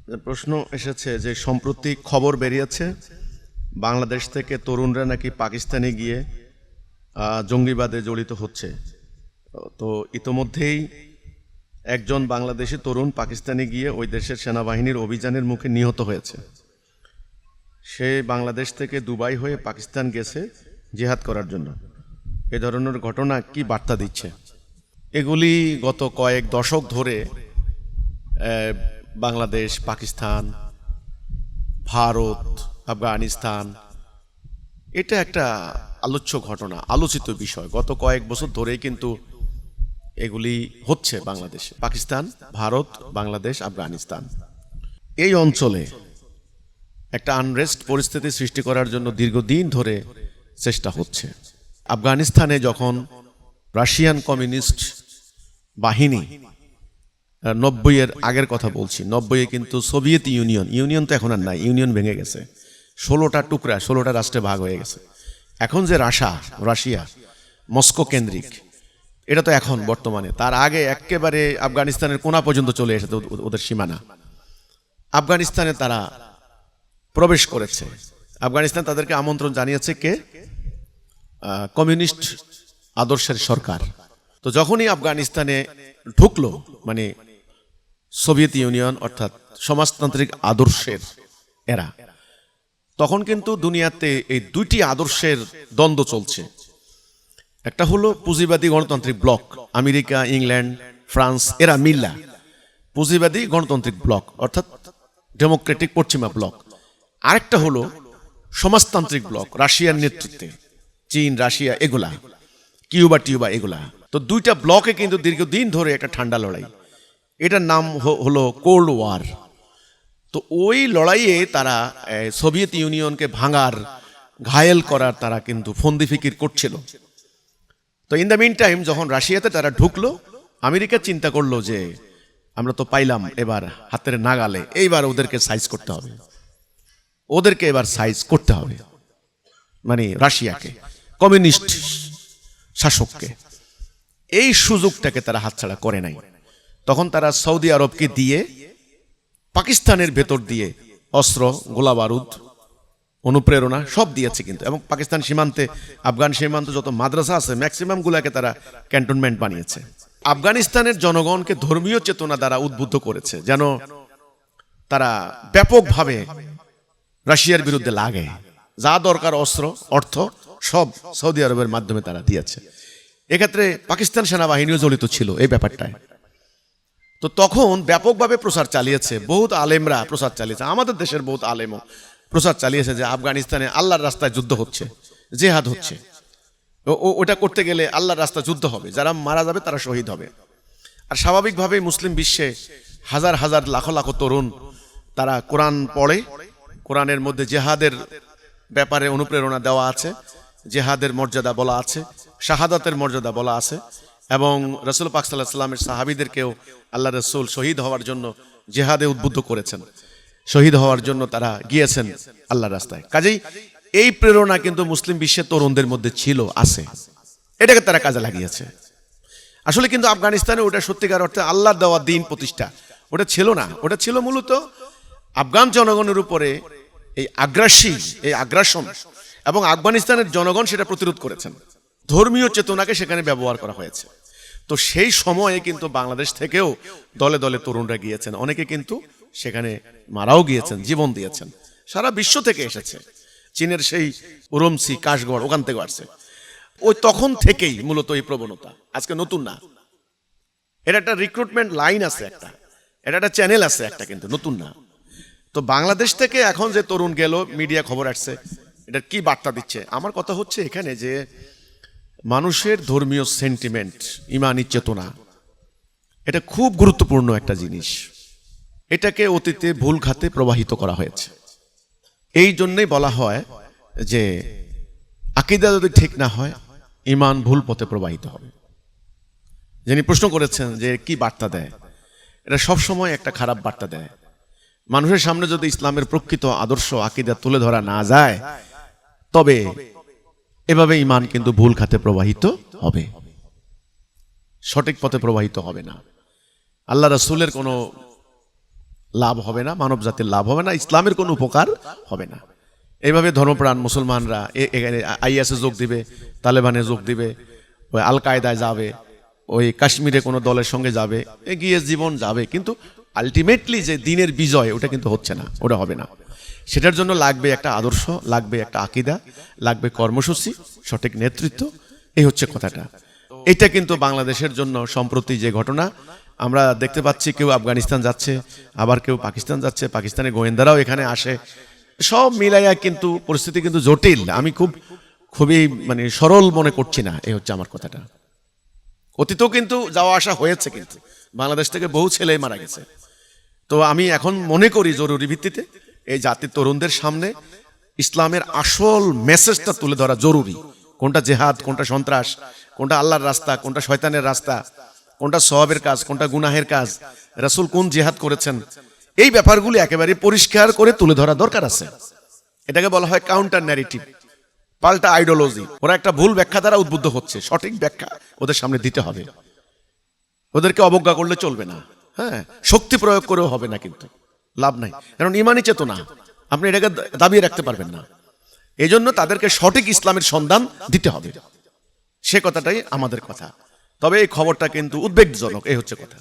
প্রশ্ন এসেছে যে সম্প্রতি খবর বেরিয়েছে বাংলাদেশ থেকে তরুণরা নাকি পাকিস্তানে গিয়ে জঙ্গিবাদে জড়িত হচ্ছে। তো ইতোমধ্যেই একজন বাংলাদেশি তরুণ পাকিস্তানে গিয়ে ওই দেশের সেনাবাহিনীর অভিযানের মুখে নিহত হয়েছে। সে বাংলাদেশ থেকে দুবাই হয়ে পাকিস্তান গেছে জিহাদ করার জন্য। এ ধরনের ঘটনা কি বার্তা দিচ্ছে? এগুলি গত কয়েক দশক ধরে বাংলাদেশ, পাকিস্তান, ভারত, আফগানিস্তান, এটা একটা আলোচ্য ঘটনা, আলোচিত বিষয়। গত কয়েক বছর ধরেই কিন্তু এগুলি হচ্ছে বাংলাদেশে। পাকিস্তান, ভারত, বাংলাদেশ, আফগানিস্তান এই অঞ্চলে একটা আনরেস্ট পরিস্থিতি সৃষ্টি করার জন্য দীর্ঘদিন ধরে চেষ্টা হচ্ছে। আফগানিস্তানে যখন রাশিয়ান কমিউনিস্ট বাহিনী 90-এর আগের কথা বলছি, 90-এ কিন্তু সোভিয়েত ইউনিয়ন তো এখন আর নাই, ইউনিয়ন ভেঙে গেছে, 16টা টুকরা, 16টা রাষ্ট্রে ভাগ হয়ে গেছে। এখন যে রাশিয়া মস্কো কেন্দ্রিক, এটা তো এখন বর্তমানে। তার আগে একেবারে আফগানিস্তানের কোনা পর্যন্ত চলে এসেছে ওদের সীমানা। আফগানিস্তানে তারা প্রবেশ করেছে। আফগানিস্তান তাদেরকে আমন্ত্রণ জানিয়েছে কে? কমিউনিস্ট আদর্শের সরকার। তো যখনই আফগানিস্তানে ঢুকলো, মানে সোভিয়েত ইউনিয়ন অর্থাৎ সমাজতান্ত্রিক আদর্শের এরা, তখন কিন্তু দুনিয়াতে এই দুইটি আদর্শের দ্বন্দ্ব চলছে। একটা হলো পুঁজিবাদী গণতান্ত্রিক ব্লক, আমেরিকা, ইংল্যান্ড, ফ্রান্স এরা মিল্লা পুঁজিবাদী গণতান্ত্রিক ব্লক অর্থাৎ ডেমোক্রেটিক পশ্চিমা ব্লক। আরেকটা হলো সমাজতান্ত্রিক ব্লক, রাশিয়ার নেতৃত্বে, চীন, রাশিয়া এগুলা, কিউবা এগুলা। তো দুইটা ব্লকে কিন্তু দীর্ঘদিন ধরে একটা ঠান্ডা লড়াই, এটার নাম হলো কোল্ড ওয়ার। তো ওই লড়াইয়ে তারা সোভিয়েত ইউনিয়নকে ভাঙার, ঘায়েল করার তারা কিন্তু ফন্দি ফিকির করছিল। তো ইন দ্য মিন টাইম যখন রাশিয়াতে তারা ঢুকলো, আমেরিকা চিন্তা করলো যে আমরা তো পাইলাম এবার হাতের নাগালে, এইবার ওদেরকে সাইজ করতে হবে, মানে রাশিয়াকে, কমিউনিস্ট শাসককে। এই সুযোগটাকে তারা হাতছাড়া করে নাই। তখন তারা সৌদি আরবকে দিয়ে পাকিস্তানের ভেতর দিয়ে অস্ত্র, গোলা বারুদ, অনুপ্রেরণা সব দিয়েছে কিন্তু। এবং পাকিস্তান সীমান্তে, আফগান সীমান্তে যত মাদ্রাসা আছে ম্যাক্সিমাম গুলাকে তারা ক্যান্টনমেন্ট বানিয়েছে। আফগানিস্তানের জনগণকে ধর্মীয় চেতনা দ্বারা উদ্বুদ্ধ করেছে যেন তারা ব্যাপকভাবে রাশিয়ার বিরুদ্ধে লাগে। যা দরকার অস্ত্র, অর্থ সব সৌদি আরবের মাধ্যমে তারা দিয়েছে। এক্ষেত্রে পাকিস্তান সেনাবাহিনীও জড়িত ছিল এই ব্যাপারটায়। তো তখন ব্যাপকভাবে প্রচার চালিয়েছে, বহুত আলেমরা প্রচার চালিয়েছে, আমাদের দেশের বহুত আলেমও প্রচার চালিয়েছে যে আফগানিস্তানে আল্লাহর রাস্তায় যুদ্ধ হচ্ছে, জেহাদ হচ্ছে। ওটা করতে গেলে আল্লাহর রাস্তায় যুদ্ধ হবে, যারা মারা যাবে তারা শহীদ হবে। আর স্বাভাবিকভাবেই মুসলিম বিশ্বে হাজার হাজার লাখ লাখ তরুণ তারা কোরআন পড়ে, কোরআনের মধ্যে জেহাদের ব্যাপারে অনুপ্রেরণা দেওয়া আছে, জেহাদের মর্যাদা বলা আছে, শাহাদাতের মর্যাদা বলা আছে। এবং রাসূল পাক সাল্লাল্লাহু আলাইহি ওয়াসাল্লামের সাহাবীদেরকেও আল্লাহ রাসূল শহীদ হওয়ার জন্য জেহাদে উদ্বুদ্ধ করেছেন, শহীদ হওয়ার জন্য তারা গিয়েছেন আল্লাহর রাস্তায়। কাজেই এই প্রেরণা কিন্তু মুসলিম বিশ্বের তরুণদের মধ্যে ছিল, আছে, এটাকে তারা কাজে লাগিয়েছে। আসলে কিন্তু আফগানিস্তানে ওটা সত্যিকার অর্থে আল্লাহর দেওয়া দ্বীন প্রতিষ্ঠা ওটা ছিল না। ওটা ছিল মূলত আফগান জনগণের উপরে এই আগ্রাসন, এবং আফগানিস্তানের জনগণ সেটা প্রতিরোধ করেছেন। ধর্মীয় চেতনাকে সেখানে ব্যবহার করা হয়েছে। তো সেই সময়ে কিন্তু বাংলাদেশ থেকেও দলে দলে তরুণরা গিয়েছেন, অনেকে কিন্তু সেখানে মারাও গিয়েছেন, জীবন দিয়েছেন। সারা বিশ্ব থেকে এসেছে, চীনের সেই উরুমচি, কাশগড়, ওখান থেকে আসছে। ওই তখন থেকেই মূলত এই প্রবণতা, আজকে নতুন না। এটা একটা রিক্রুটমেন্ট লাইন আছে, এটা একটা চ্যানেল আছে একটা, কিন্তু নতুন না। তো বাংলাদেশ থেকে এখন যে তরুণ গেল, মিডিয়া খবর আসছে, এটা কি বার্তা দিচ্ছে? আমার কথা হচ্ছে এখানে যে মানুষের ধর্মীয় সেন্টিমেন্ট, ইমানি চেতনা, এটা খুব গুরুত্বপূর্ণ একটা জিনিস। এটাকে অতীতে ভুল খাতে প্রবাহিত করা হয়েছে। এই জন্যই বলা হয় যে আকীদা যদি ঠিক না হয়, ইমান ভুল পথে প্রবাহিত হবে। যিনি প্রশ্ন করেছেন যে কি বার্তা দেয়, এটা সবসময় একটা খারাপ বার্তা দেয়। মানুষের সামনে যদি ইসলামের প্রকৃত আদর্শ আকীদা তুলে ধরা না যায়, তবে এভাবে ইমান কিন্তু ভুল খাতে প্রবাহিত হবে, সঠিক পথে প্রবাহিত হবে না। আল্লাহ রাসূলের কোনো লাভ হবে না, মানব জাতির লাভ হবে না, ইসলামের কোনো উপকার হবে না। এইভাবে ধর্মপ্রাণ মুসলমানরা এখানে আইএসে যোগ দিবে, তালেবানে যোগ দিবে, ওই আল কায়দায় যাবে, ওই কাশ্মীরে কোনো দলের সঙ্গে যাবে, এগিয়ে জীবন যাবে, কিন্তু আলটিমেটলি যে দিনের বিজয় ওটা কিন্তু হচ্ছে না, ওটা হবে না। সেটার জন্য লাগবে একটা আদর্শ, লাগবে একটা আকীদা, লাগবে কর্মসূচি, সঠিক নেতৃত্ব। এই হচ্ছে কথাটা। এটা কিন্তু বাংলাদেশের জন্য সম্প্রতি যে ঘটনা আমরা দেখতে পাচ্ছি, কেউ আফগানিস্তান যাচ্ছে, আবার কেউ পাকিস্তান যাচ্ছে, পাকিস্তানের গোয়েন্দারাও এখানে আসে, সব মিলাইয়া কিন্তু পরিস্থিতি কিন্তু জটিল। আমি খুবই মানে সরল মনে করছি না, এই হচ্ছে আমার কথাটা। অতীতেও কিন্তু যাওয়া আসা হয়েছে, কিন্তু বাংলাদেশ থেকে বহু ছেলে মারা গেছে। তো আমি এখন মনে করি জরুরি ভিত্তিতে এই জাতির তরুণদের সামনে ইসলামের আসল মেসেজটা তুলে ধরা জরুরি। কোনটা জেহাদ, কোনটা সন্ত্রাস, কোনটা আল্লাহর রাস্তা, কোনটা শয়তানের রাস্তা, কোনটা সওয়াবের কাজ, কোনটা গুনাহের কাজ, রাসূল কোন জিহাদ করেছেন, এই ব্যাপারগুলি একেবারে পরিষ্কার করে তুলে ধরা দরকার আছে। এটাকে বলা হয় কাউন্টার ন্যারেটিভ, পাল্টা আইডিওলজি। ওরা একটা ভুল ব্যাখ্যা দ্বারা উদ্বুদ্ধ হচ্ছে, সঠিক ব্যাখ্যা ওদের সামনে দিতে হবে। ওদেরকে অবজ্ঞা করলে চলবে না, হ্যাঁ, শক্তি প্রয়োগ করেও হবে না, কিন্তু লাভ নাই, কারণ ইমানি চেতনা আপনি এটাকে দাবিয়ে রাখতে পারবেন না। এই জন্য তাদেরকে সঠিক ইসলামের সন্ধান দিতে হবে, সে কথাটাই আমাদের কথা। তবে এই খবরটা কিন্তু উদ্বেগজনক, এই হচ্ছে কথা।